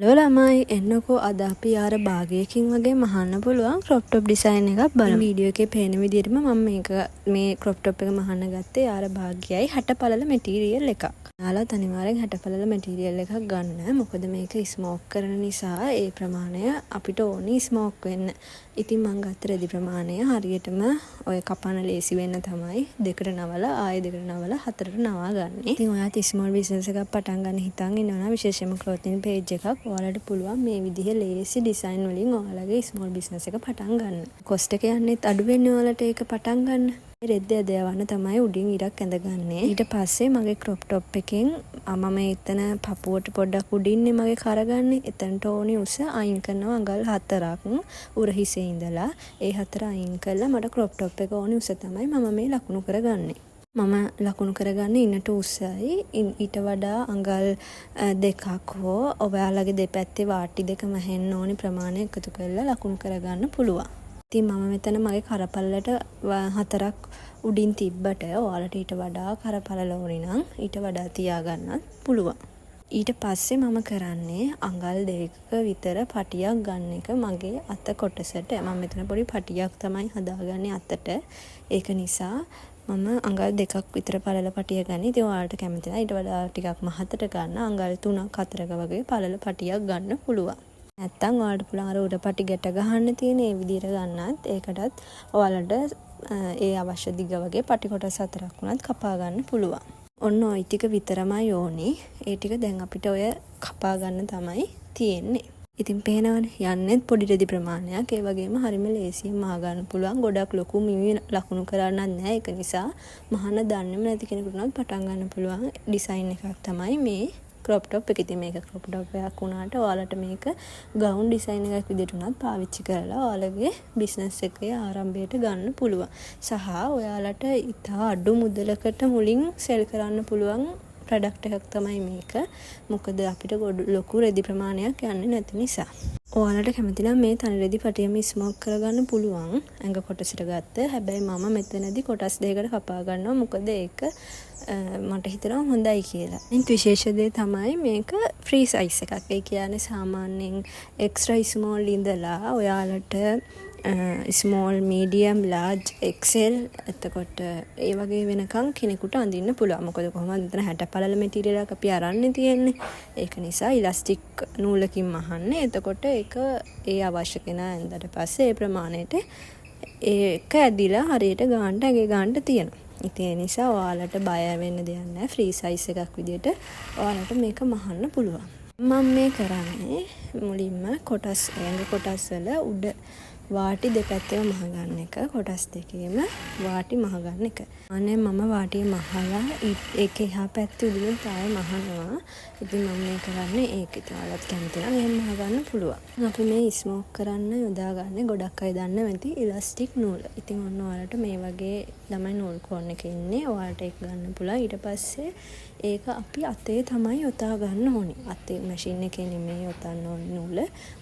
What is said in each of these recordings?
Hello ළමයි එන්නකෝ අද අපි ආර භාගයකින් වගේ මහන්න පුළුවන් ක්‍රොප් টොප් ඩිසයින් එකක් බලමු. වීඩියෝ එකේ පේන විදිහටම මම මේ ක්‍රොප් টොප් එක මහන්න ගත්තේ ආර භාගයයි 60 පළල මැටීරියල් එකක්. යාළුවත් අනිවාර්යෙන් 60 පළල මැටීරියල් එකක් ගන්න. මොකද මේක ස්මෝක් කරන නිසා ඒ ප්‍රමාණය අපිට ඕනි ස්මෝක් වෙන්න. ඉතින් මම ගත්ත රෙදි ප්‍රමාණය හරියටම ඔය කපන ලේසි වෙන්න තමයි දෙකට නවලා ආයෙ දෙකට නවලා හතරට නවා ගන්න. ඉතින් ඔයාත් ස්මෝල් බිස්නස් එකක් පටන් ගන්න හිතන් ඉන්නවනම් විශේෂයෙන්ම ක්ලොතින් පේජ් එකක් ඔයාලට පුළුවන් මේ විදිහේ ලේසි ඩිසයින් වලින් ඔයාලගේ ස්මෝල් බිස්නස් එක පටන් ගන්න. කොස්ට් එක යන්නේත් අඩු වෙන්නේ ඔයාලට ඒක පටන් ගන්න. රෙද්ද ඇදයවන්න තමයි උඩින් ඉරක් ඇඳගන්නේ. ඊට පස්සේ මගේ ක්‍රොප් টොප් එකෙන් මම එතන පපුවට පොඩ්ඩක් උඩින්නේ මගේ කරගන්නේ. එතනට ඕනි උස අයින් කරනවා අඟල් 4ක් උර හිසේ ඉඳලා. ඒ 4 අයින් කළා මට ක්‍රොප් টොප් එක ඕනි උස තමයි මම මේ ලකුණු කරගන්නේ. මම ලකුණු කරගන්නේ ඉන්නට උසයි. ඊට වඩා අඟල් 2ක් හෝ ඔයාලගේ දෙපැත්තේ වාටි දෙක මැහෙන්න ඕනි ප්‍රමාණය එකතු කරලා ලකුණු කරගන්න පුළුවන්. ඉතින් මම මෙතන මගේ කරපළලට 4ක් උඩින් තිබ්බට ඔයාලට ඊට වඩා කරපළල ඕනි නම් ඊට වඩා තියාගන්නත් පුළුවන්. ඊට පස්සේ මම කරන්නේ අඟල් 2ක විතර පටියක් ගන්න එක මගේ අත කොටසට. මම මෙතන පොඩි පටියක් තමයි හදාගන්නේ අතට. ඒක නිසා මම අඟල් 2ක් විතර පළල පටිය ගන්න. ඉතින් ඔයාලට කැමති නම් ඊට වඩා ටිකක් මහතට ගන්න අඟල් 3ක් 4ක වගේ පළල පටියක් ගන්න පුළුවන්. නැත්තම් ඔයාලට පුළුවන් අර උඩ පටි ගැට ගහන්න තියෙන ඒ විදිහට ගන්නත්. ඒකටත් ඔයාලට ඒ අවශ්‍ය දිග වගේ පටි කොටස් 4ක් වුණත් කපා ගන්න පුළුවන්. ඔන්න ওই ටික විතරමයි ඕනි. ඒ ටික දැන් අපිට ඔය කපා ගන්න තමයි තියෙන්නේ. ඉතින් පේනවනේ යන්නේත් පොඩි රෙදි ප්‍රමාණයක්. ඒ වගේම හරිම ලේසියෙන් මහ ගන්න පුළුවන්. ගොඩක් ලොකු මිමි ලකුණු කරන්නත් නැහැ. ඒක නිසා මහන්න දන්නේම නැති කෙනෙකුට උනත් පටන් ගන්න පුළුවන් ඩිසයින් එකක් තමයි මේ ක්‍රොප් টොප් එක. ඉතින් මේක ක්‍රොප් টොප් එකක් වුණාට ඔයාලට මේක ගවුන් ඩිසයින් එකක් විදිහට උනත් පාවිච්චි කරලා ඔයාලගේ බිස්නස් එකේ ආරම්භයට ගන්න පුළුවන්. සහ ඔයාලට ඉතා අඩු මුදලකට මුලින් සෙල් කරන්න පුළුවන් ප්‍රොඩක්ට් එකක් තමයි මේක. මොකද අපිට ලොකු රෙදි ප්‍රමාණයක් යන්නේ නැති නිසා. ඔයාලට කැමති නම් මේ තනි රෙදි පටියම ස්මෝක් කරගන්න පුළුවන්. ඇඟ කොටසට ගත්ත. හැබැයි මම මෙතනදී කොටස් දෙකකට කපා ගන්නවා. මොකද ඒක මට හිතෙනවා හොඳයි කියලා. අනිත් විශේෂ දේ තමයි මේක ෆ්‍රී සයිස් එකක්. ඒ කියන්නේ සාමාන්‍යයෙන් එක්ස්ට්‍රා ස්මෝල් ඉඳලා ඔයාලට ස්මෝල්, මීඩියම්, ලාර්ජ්, එක්සෙල් එතකොට ඒ වගේ වෙනකන් කෙනෙකුට අඳින්න පුළුවන්. මොකද කොහොමද මෙතන 60 පළල මැටීරියල් එකක් අපි අරන්නේ තියෙන්නේ. ඒක නිසා ඉලාස්ටික් නූලකින් මහන්නේ. එතකොට ඒක ඒ අවශ්‍ය කෙනා ඇඳලා පස්සේ ඒ ප්‍රමාණයට ඒක ඇදිලා හරියට ගානට ඇගේ ගානට තියෙනවා. ඉතින් ඒ නිසා ඔයාලට බය වෙන්න දෙයක් නැහැ. ෆ්‍රී සයිස් එකක් විදිහට ඔයාලට මේක මහන්න පුළුවන්. මම මේ කරන්නේ මුලින්ම කොටස් ඇඟ කොටස් වල උඩ වාටි දෙපැත්තේම මහ ගන්න එක. කොටස් දෙකේම වාටි මහ ගන්න එක. අනේ මම වාටිය මහලා ඒක එහා පැත්තේ උඩින් තාය මහනවා. ඉතින් මම මේ කරන්නේ ඒක. ඉතින් ඔයාලත් කැමති නම් එහෙම මහ ගන්න පුළුවන්. අපි මේ ස්මෝක් කරන්න යොදාගන්නේ ගොඩක් අය දන්න නැති ඉලාස්ටික් නූල. ඉතින් ඔන්න ඔයාලට මේ වගේ ළමයි නූල් කෝන් එක ඉන්නේ. ඔයාලට ඒක ගන්න පුළුවන්. ඊට පස්සේ ඒක අපි අතේ තමයි යොදා ගන්න ඕනේ. අතේ මැෂින් එකේ නෙමෙයි යොදන්න ඕනේ නූල.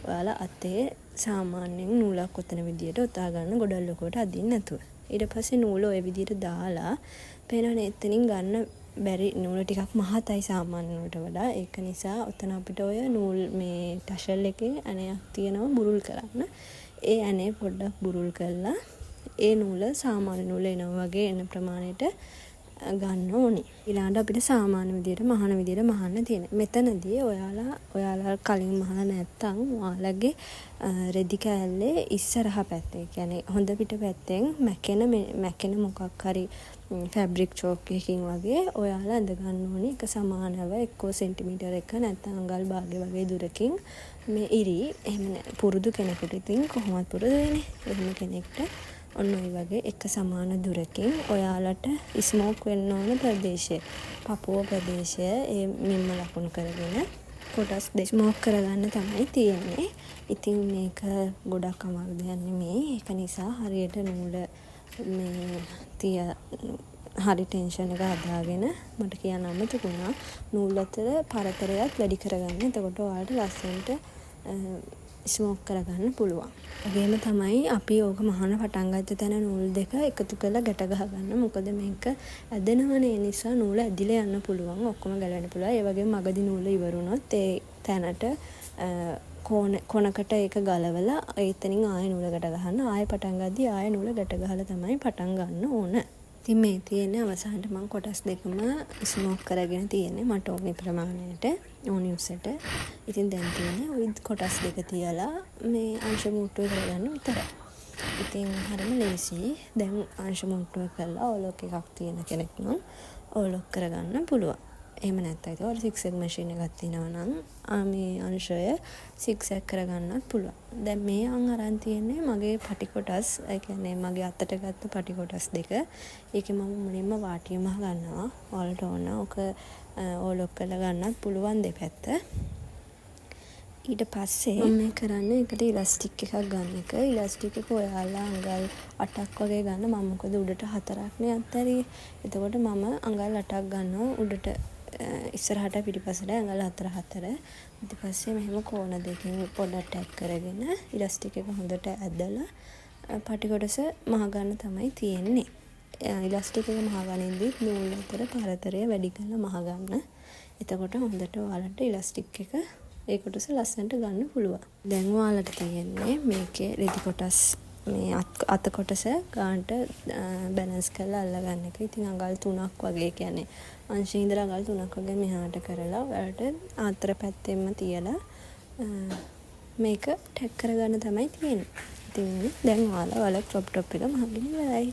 ඔයාලා අතේ සාමාන්‍යයෙන් නූලක් ඔතන විදියට ඔතා ගන්න ගොඩක් ලොකුවට අදින්න නැතුව. ඊට පස්සේ නූල ඔය විදියට දාලා පේනවනේ එතනින් ගන්න බැරි නූල ටිකක් මහතයි සාමාන්‍ය නූලට වඩා. ඒක නිසා ඔතන අපිට ඔය නූල් මේ ටෂල් එකේ ඇණයක් තියෙනවා බුරුල් කරන්න. ඒ ඇණේ පොඩ්ඩක් බුරුල් කරලා ඒ නූල සාමාන්‍ය නූල එනවා වගේ එන ප්‍රමාණයට ගන්න ඕනි. ඊළඟට අපිට සාමාන්‍ය විදියට මහන විදියට මහන්න තියෙන. මෙතනදී ඔයාලා කලින් මහලා නැත්තම් ඔයාලගේ රෙදි කෑල්ලේ ඉස්සරහා පැත්තේ කියන්නේ හොඳ පිට පැත්තෙන් මැකෙන මොකක් හරි ෆැබ්‍රික් චෝක් එකකින් වගේ ඔයාලා අඳ ගන්න ඕනි. එක සමානව එක්කෝ සෙන්ටිමීටර් එක නැත්තම් අඟල් භාගය වගේ දුරකින් මේ ඉරි එහෙම පුරුදු කෙනෙකුට ඉතින් කොහොමද පුරුදු වෙන්නේ? එහෙම කෙනෙක්ට ඔන්න ඔය වගේ එක සමාන දුරකින් ඔයාලට ස්මෝක් වෙන්න ඕන ප්‍රදේශය, පපුව ප්‍රදේශය ඒ මිම්ම ලකුණු කරගෙන කොටස් දෙක ස්මෝක් කරගන්න තමයි තියෙන්නේ. ඉතින් මේක ගොඩක් අමාරු දෙයක් නෙමෙයි. ඒක නිසා හරියට නූල මේ හරි ටෙන්ෂන් එක හදාගෙන මට කියන්න අමතකුණා නූල් අතර පරතරයක් වැඩි කරගන්න. එතකොට ඔයාලට ලස්සනට ස්මෝක් කරගන්න පුළුවන්. වගේම තමයි අපි ඕක මහන පටන් ගත්ත තැන නූල් දෙක එකතු කරලා ගැට ගහගන්න. මොකද මේක ඇදෙනවනේ. ඒ නිසා නූල ඇදිලා යන්න පුළුවන්. ඔක්කොම ගලවන්න පුළුවන්. ඒ වගේම මගදී නූල ඉවරුනොත් ඒ තැනට කොනකට ඒක ගලවලා එතනින් ආයෙ නූල ගැට ගහන්න. ආයෙ පටන් ගද්දි ආයෙ නූල ගැට ගහලා තමයි පටන් ගන්න ඕන. ඉතින් මේ තියෙන්නේ අවසානට මම කොටස් දෙකම ස්මෝක් කරගෙන තියෙන්නේ මට ඕනේ ප්‍රමාණයට ඕනි උසට. ඉතින් දැන් තියෙන්නේ ওই කොටස් දෙක තියලා මේ අංශ මුට්ටුව කරගන්න විතරයි. ඉතින් හරිම ලේසි. දැන් අංශ මුට්ටුව කරලා ඕලොක් එකක් තියෙන කෙනෙක් නම් ඕලොක් කරගන්න පුළුවන්. එහෙම නැත්නම් ඒක ඔය සික්සැක් මැෂින් එකක් තියෙනවා නම් මේ අංශය සික්සැක් කරගන්නත් පුළුවන්. දැන් මේ අරන් තියෙන්නේ මගේ පටි කොටස්. ඒ කියන්නේ මගේ අතට ගත්ත පටි කොටස් දෙක. ඒකේ මම මුලින්ම වාටිය මහ ගන්නවා. ඔයාලට ඕන ඔක ඕලොක් කරලා ගන්නත් පුළුවන් දෙපැත්ත. ඊට පස්සේ මම කරන්නේ ඒකට ඉලාස්ටික් එකක් ගන්න එක. ඉලාස්ටික් එක ඔයාලා අඟල් 8ක් වගේ ගන්න. මම මොකද උඩට 4ක් නේ අත්හැරියේ. එතකොට මම අඟල් 8ක් ගන්නවා උඩට ඉස්සරහට පිටිපස්සට අඟල් 4 ඊට පස්සේ මෙහෙම කෝණ දෙකකින් පොඩ්ඩක් ටැප් කරගෙන ඉලාස්ටික් එක හොඳට ඇදලා පටි කොටස මහ ගන්න තමයි තියෙන්නේ. ඉලාස්ටික් එක මහ ගනින්දී නූල් අතර පරතරය වැඩි කරලා මහ ගන්න. එතකොට හොඳට ඔයාලට ඉලාස්ටික් එක ඒ කොටස ලස්සනට ගන්න පුළුවන්. දැන් ඔයාලට තියෙන්නේ මේකේ රෙදි කොටස් මේ අත කොටස ගන්නට බැලන්ස් කරලා අල්ලගන්න එක. ඉතින් අඟල් 3ක් වගේ කියන්නේ අංශේ ඉඳලා අඟල් 3ක් වගේ මෙහාට කරලා ඔයාලට අතර පැත්තෙන්ම තියලා මේක ටැග් කරගන්න තමයි තියෙන්නේ. ඉතින් දැන් ඔයාලා ක්‍රොප් ටොප් එක මහගෙන ඉවරයි.